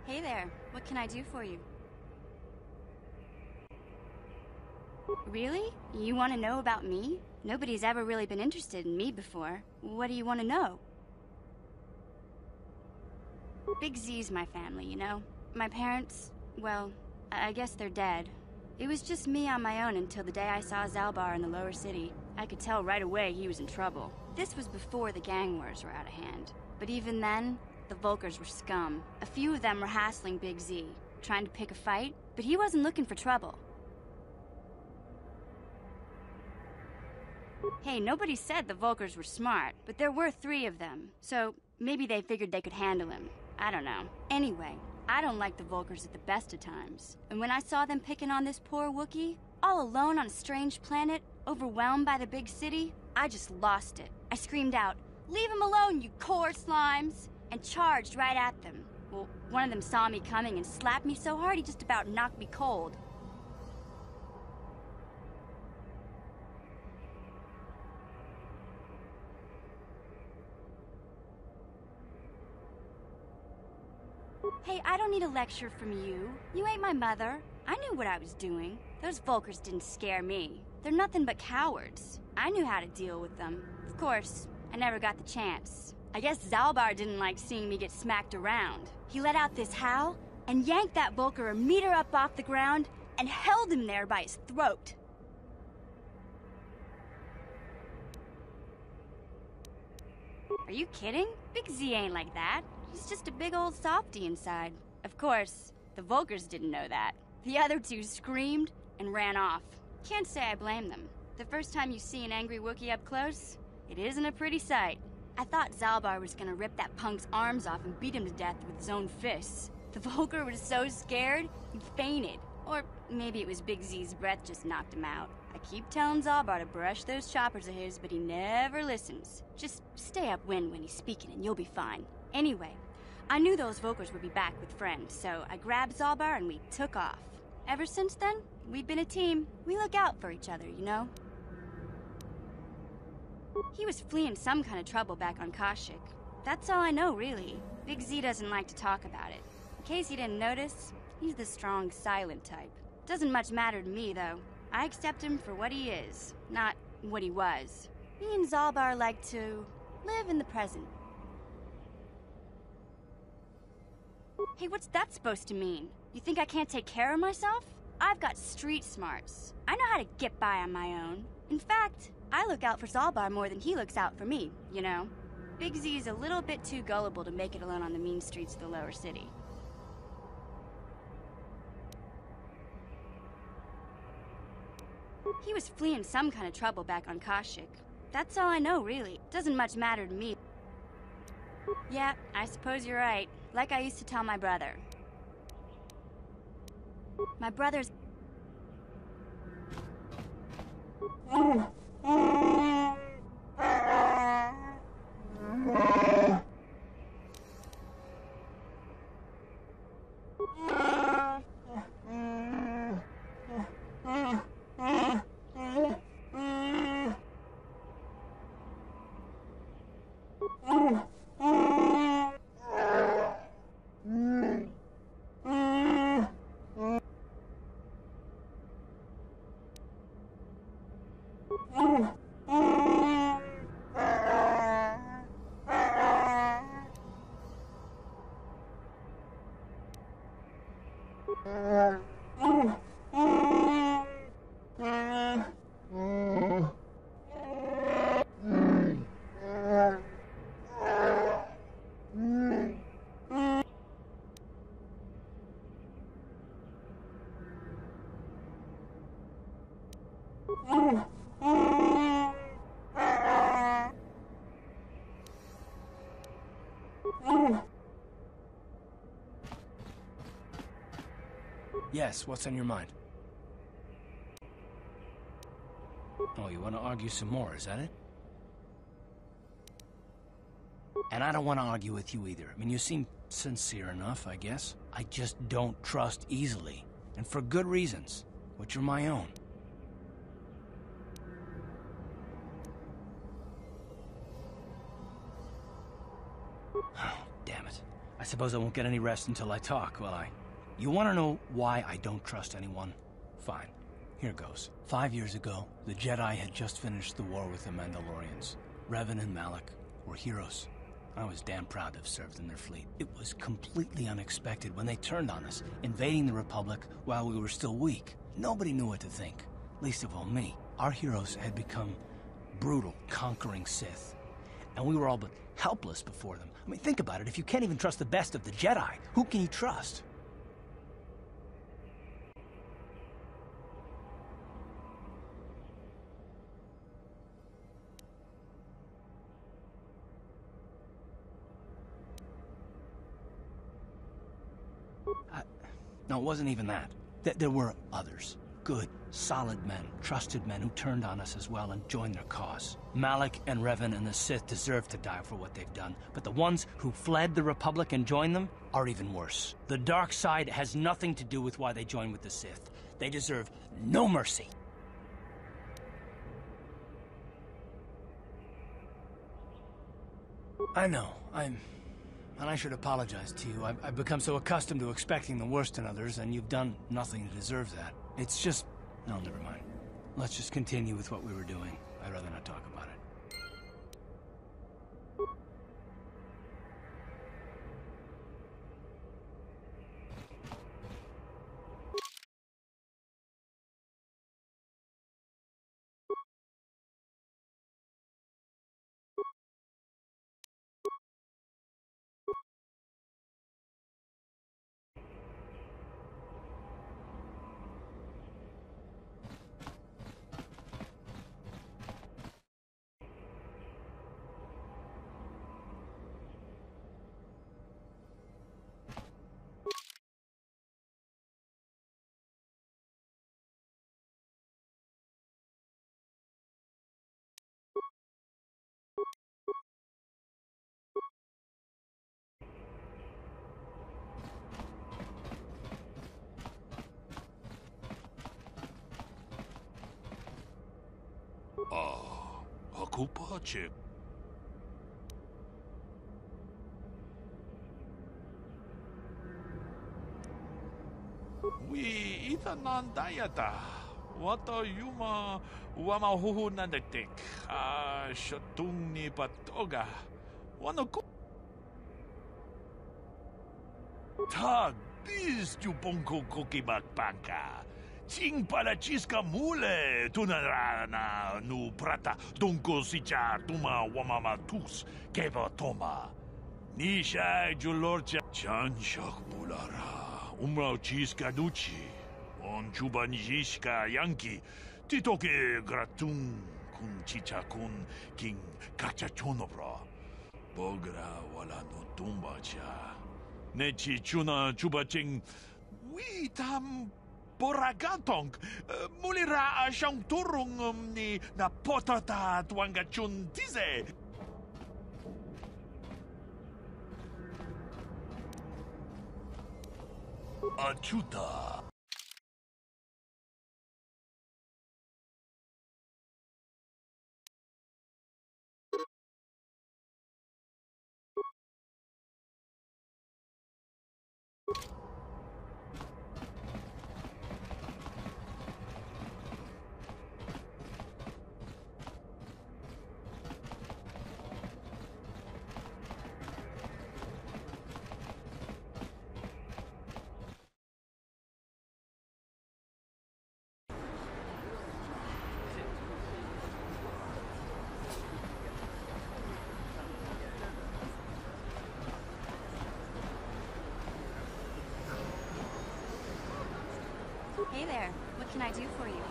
Hey there, what can I do for you? Really? You want to know about me? Nobody's ever really been interested in me before. What do you want to know? Big Z's my family, you know? My parents, well, I guess they're dead. It was just me on my own until the day I saw Zalbar in the lower city. I could tell right away he was in trouble. This was before the gang wars were out of hand. But even then, the Volkers were scum. A few of them were hassling Big Z, trying to pick a fight, but he wasn't looking for trouble. Hey, nobody said the Volkers were smart, but there were 3 of them, so maybe they figured they could handle him. I don't know. Anyway, I don't like the Volkers at the best of times. And when I saw them picking on this poor Wookiee, all alone on a strange planet, overwhelmed by the big city, I just lost it. I screamed out, "Leave him alone, you core slimes!" and charged right at them. Well, one of them saw me coming and slapped me so hard he just about knocked me cold. Hey, I don't need a lecture from you. You ain't my mother. I knew what I was doing. Those Volkers didn't scare me. They're nothing but cowards. I knew how to deal with them. Of course, I never got the chance. I guess Zalbar didn't like seeing me get smacked around. He let out this howl and yanked that Volker a meter up off the ground and held him there by his throat. Are you kidding? Big Z ain't like that. He's just a big old softy inside. Of course, the Volkers didn't know that. The other 2 screamed and ran off. Can't say I blame them. The first time you see an angry Wookiee up close, it isn't a pretty sight. I thought Zalbar was gonna rip that punk's arms off and beat him to death with his own fists. The Volker was so scared, he fainted. Or maybe it was Big Z's breath just knocked him out. I keep telling Zalbar to brush those choppers of his, but he never listens. Just stay upwind when he's speaking and you'll be fine. Anyway, I knew those Volkers would be back with friends, so I grabbed Zalbar and we took off. Ever since then, we've been a team. We look out for each other, you know? He was fleeing some kind of trouble back on Kashyyyk. That's all I know, really. Big Z doesn't like to talk about it. In case you didn't notice, he's the strong, silent type. Doesn't much matter to me, though. I accept him for what he is, not what he was. Me and Zalbar like to live in the present. Hey, what's that supposed to mean? You think I can't take care of myself? I've got street smarts. I know how to get by on my own. In fact, I look out for Zalbar more than he looks out for me, you know? Big Z's a little bit too gullible to make it alone on the mean streets of the lower city. He was fleeing some kind of trouble back on Kashyyyk. That's all I know, really. Doesn't much matter to me. Yeah, I suppose you're right. Like I used to tell my brother. My brother's... Yes, what's on your mind? Oh, you want to argue some more, is that it? And I don't want to argue with you either. I mean, you seem sincere enough, I guess. I just don't trust easily. And for good reasons, which are my own. Oh, damn it. I suppose I won't get any rest until I talk, will I? You want to know why I don't trust anyone? Fine. Here goes. 5 years ago, the Jedi had just finished the war with the Mandalorians. Revan and Malak were heroes. I was damn proud to have served in their fleet. It was completely unexpected when they turned on us, invading the Republic while we were still weak. Nobody knew what to think, least of all me. Our heroes had become brutal, conquering Sith, and we were all but helpless before them. I mean, think about it. If you can't even trust the best of the Jedi, who can you trust? No, it wasn't even that. There were others. Good, solid men, trusted men who turned on us as well and joined their cause. Malak and Revan and the Sith deserve to die for what they've done, but the ones who fled the Republic and joined them are even worse. The dark side has nothing to do with why they joined with the Sith. They deserve no mercy. I know, and I should apologize to you. I've become so accustomed to expecting the worst in others, and you've done nothing to deserve that. It's just... No, never mind. Let's just continue with what we were doing. I'd rather not talk about it. Ako pa, Chip. We itanan dayata. Wata yuma wamahuhu nandatik. Shatung ni patoga. Wano ko. Tag, bis tu pongko kokibakpanka. Ching palachiska mule tunarana nu prata dunko sicha tuma wamamatus keva toma. Nisha julorcha chanshak mulara umrau chiska duchi on chubanjishka yanki titoke gratun kun chicha kun king kachachonobra bogra wala no tumba cha nechi chuna chubaching we tam Boragantong, mulira siyang turong ni na potata tuangachun tize. Achuta. Hey there, what can I do for you?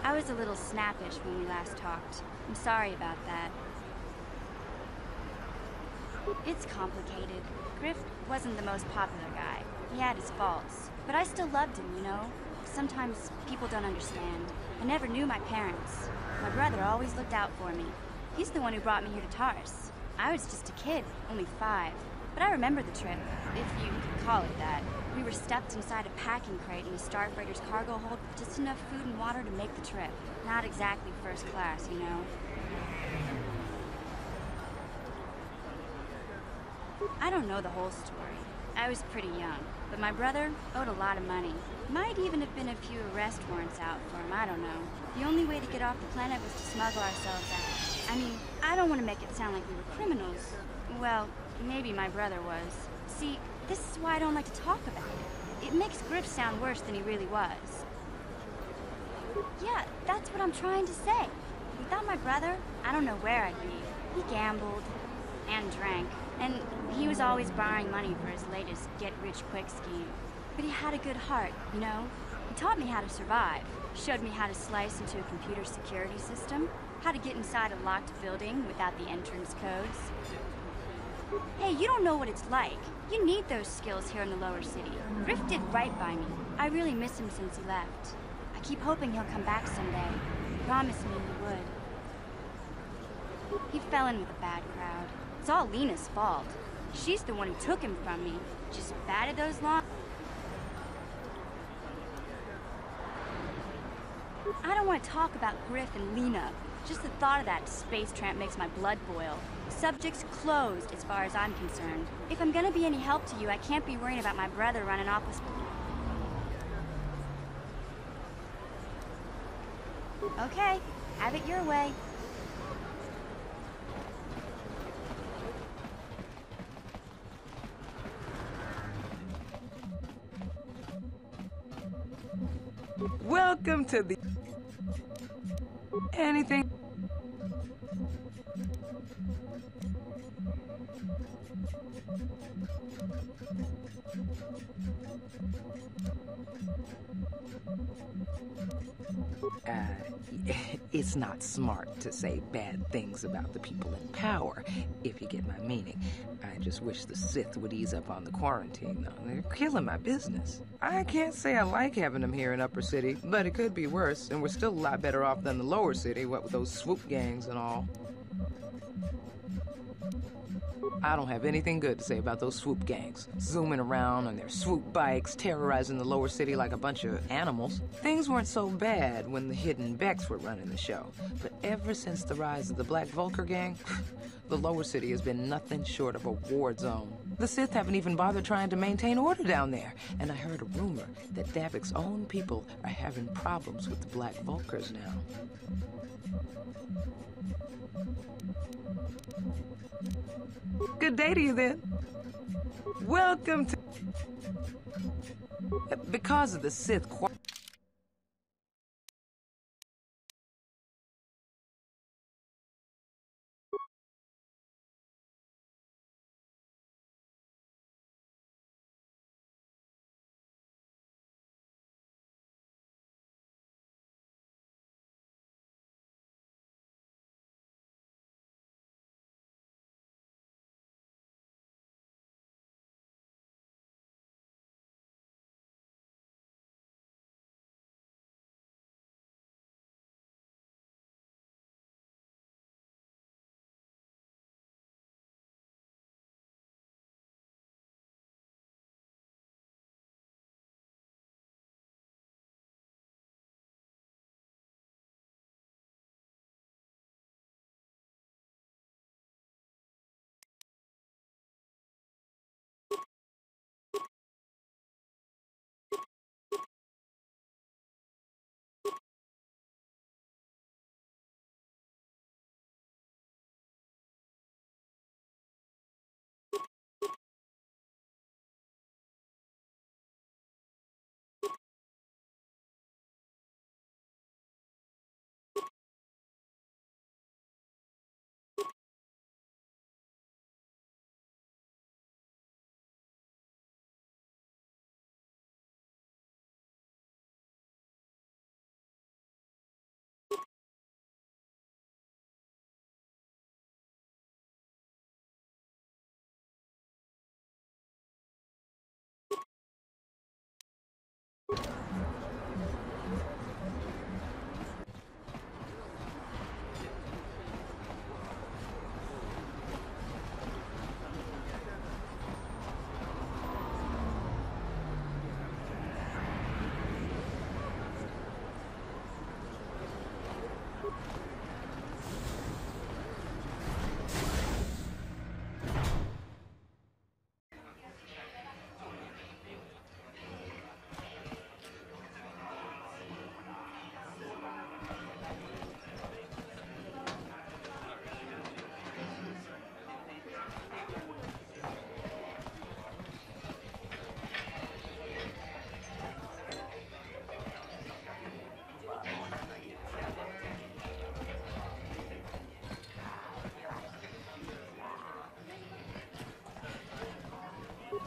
I was a little snappish when we last talked. I'm sorry about that. It's complicated. Griff wasn't the most popular guy. He had his faults. But I still loved him, you know? Sometimes people don't understand. I never knew my parents. My brother always looked out for me. He's the one who brought me here to Tars. I was just a kid, only 5. but I remember the trip, if you could call it that. We were stuffed inside a packing crate in the Starfreighter's cargo hold with just enough food and water to make the trip. Not exactly first class, you know? I don't know the whole story. I was pretty young, but my brother owed a lot of money. Might even have been a few arrest warrants out for him, I don't know. The only way to get off the planet was to smuggle ourselves out. I mean, I don't want to make it sound like we were criminals. Well, maybe my brother was. See, this is why I don't like to talk about it. It makes Griff sound worse than he really was. Yeah, that's what I'm trying to say. Without my brother, I don't know where I'd be. He gambled and drank, and he was always borrowing money for his latest get-rich-quick scheme. But he had a good heart, you know? He taught me how to survive, showed me how to slice into a computer security system, how to get inside a locked building without the entrance codes. Hey, you don't know what it's like. You need those skills here in the lower city. Griff did right by me. I really miss him since he left. I keep hoping he'll come back someday. He promised me he would. He fell in with a bad crowd. It's all Lena's fault. She's the one who took him from me. Just batted those long... I don't want to talk about Griff and Lena. Just the thought of that space tramp makes my blood boil. Subject's closed as far as I'm concerned. If I'm gonna be any help to you, I can't be worrying about my brother running off with... Okay, have it your way. Welcome to the... Anything... It's not smart to say bad things about the people in power, if you get my meaning. I just wish the Sith would ease up on the quarantine, though. They're killing my business. I can't say I like having them here in Upper City, but it could be worse, and we're still a lot better off than the Lower City, what with those swoop gangs and all. I don't have anything good to say about those swoop gangs. Zooming around on their swoop bikes, terrorizing the lower city like a bunch of animals. Things weren't so bad when the Hidden Becks were running the show. But ever since the rise of the Black Vulcar gang, the lower city has been nothing short of a war zone. The Sith haven't even bothered trying to maintain order down there. And I heard a rumor that Davik's own people are having problems with the Black Vulcars now. Good day to you, then. Welcome to... Because of the Sith...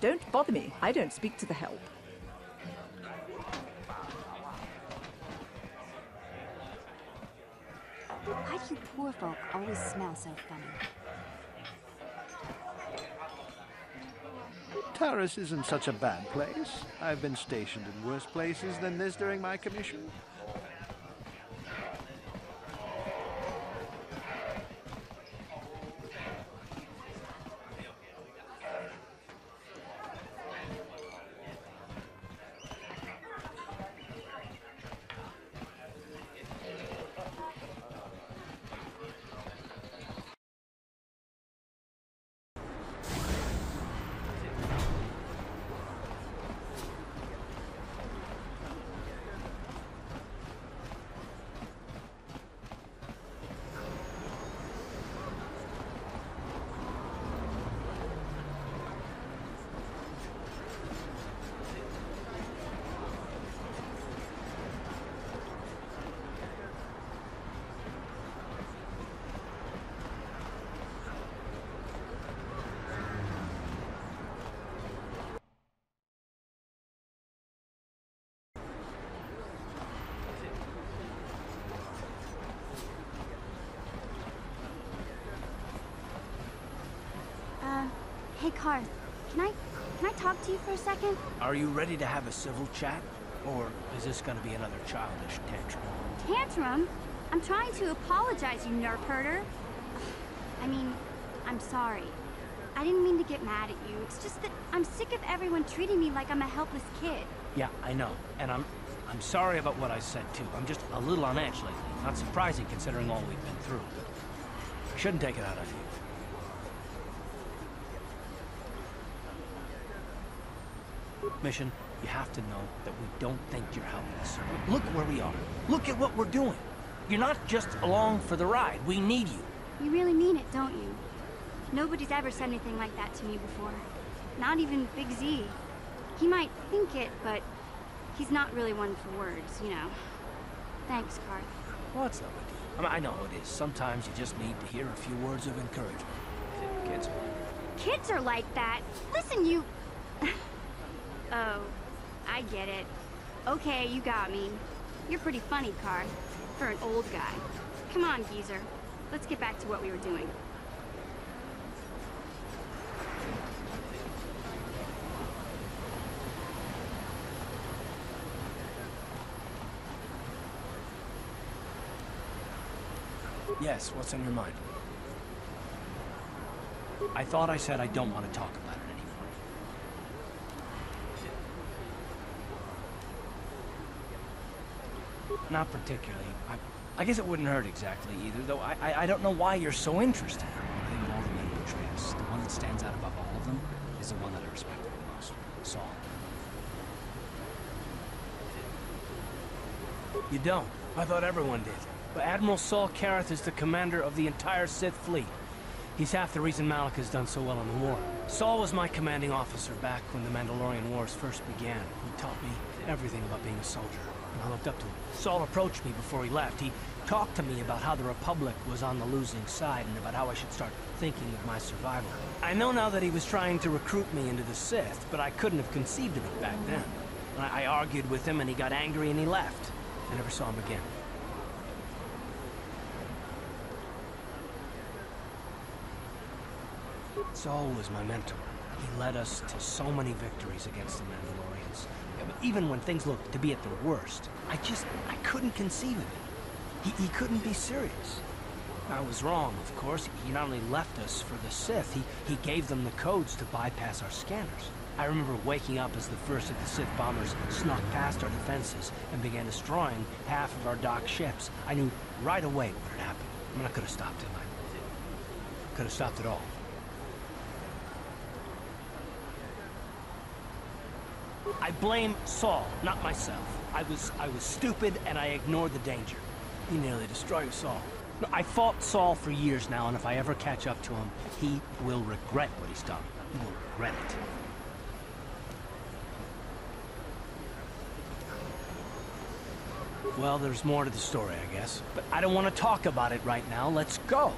Don't bother me. I don't speak to the help. Why do you poor folk always smell so funny? Taris isn't such a bad place. I've been stationed in worse places than this during my commission. Hey, Carth, can I talk to you for a second? Are you ready to have a civil chat? Or is this gonna be another childish tantrum? Tantrum? I'm trying to apologize, you nerf herder. I mean, I'm sorry. I didn't mean to get mad at you. It's just that I'm sick of everyone treating me like I'm a helpless kid. Yeah, I know. And I'm sorry about what I said, too. I'm just a little on edge lately. Not surprising, considering all we've been through. I shouldn't take it out on you. Mission, you have to know that we don't think you're helpless. Look where we are. Look at what we're doing. You're not just along for the ride. We need you. You really mean it, don't you? Nobody's ever said anything like that to me before. Not even Big Z. He might think it, but he's not really one for words, you know. Thanks, Carth. Well, it's no big deal. I mean, I know it is. Sometimes you just need to hear a few words of encouragement. Kids. Kids are like that. Listen, you... Oh, I get it. Okay, you got me. You're pretty funny, Carth, for an old guy. Come on, geezer. Let's get back to what we were doing. Yes, what's on your mind? I thought I said I don't want to talk about it anymore. Not particularly. I guess it wouldn't hurt exactly either, though I don't know why you're so interested. I think of all the men who betrayed us, the one that stands out above all of them is the one that I respected the most. Saul. You don't. I thought everyone did. But Admiral Saul Karath is the commander of the entire Sith fleet. He's half the reason Malak has done so well in the war. Saul was my commanding officer back when the Mandalorian Wars first began. He taught me everything about being a soldier, and I looked up to him. Saul approached me before he left. He talked to me about how the Republic was on the losing side and about how I should start thinking of my survival. I know now that he was trying to recruit me into the Sith, but I couldn't have conceived of it back then. I argued with him and he got angry and he left. I never saw him again. Saul was my mentor. He led us to so many victories against the Mandalorians. Yeah, but even when things looked to be at their worst, I couldn't conceive of it. He couldn't be serious. I was wrong, of course. He not only left us for the Sith, he gave them the codes to bypass our scanners. I remember waking up as the first of the Sith bombers snuck past our defenses and began destroying half of our docked ships. I knew right away what had happened. I mean, I could have stopped him. I could have stopped it all. I blame Saul, not myself. I was stupid and I ignored the danger. He nearly destroyed us all. No, I fought Saul for years now, and if I ever catch up to him, he will regret what he's done. He will regret it. Well, there's more to the story, I guess. But I don't want to talk about it right now. Let's go.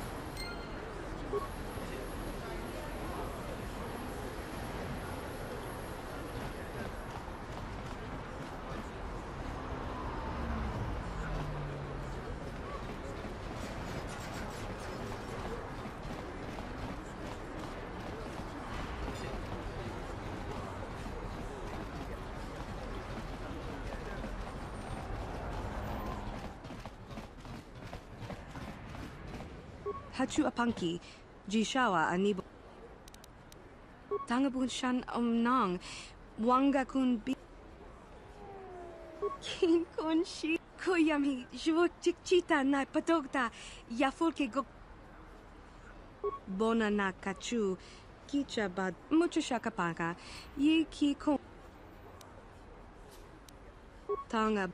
kachu apanki, jishawa anibo. Tangabun shan omnang, wanga kun bi. Kin kun shi, koyami, jvok chikchita na patogta, yafulke go. Bona na kachu, kicha bad, mucho shakapanka, ye ki kon. Tanga.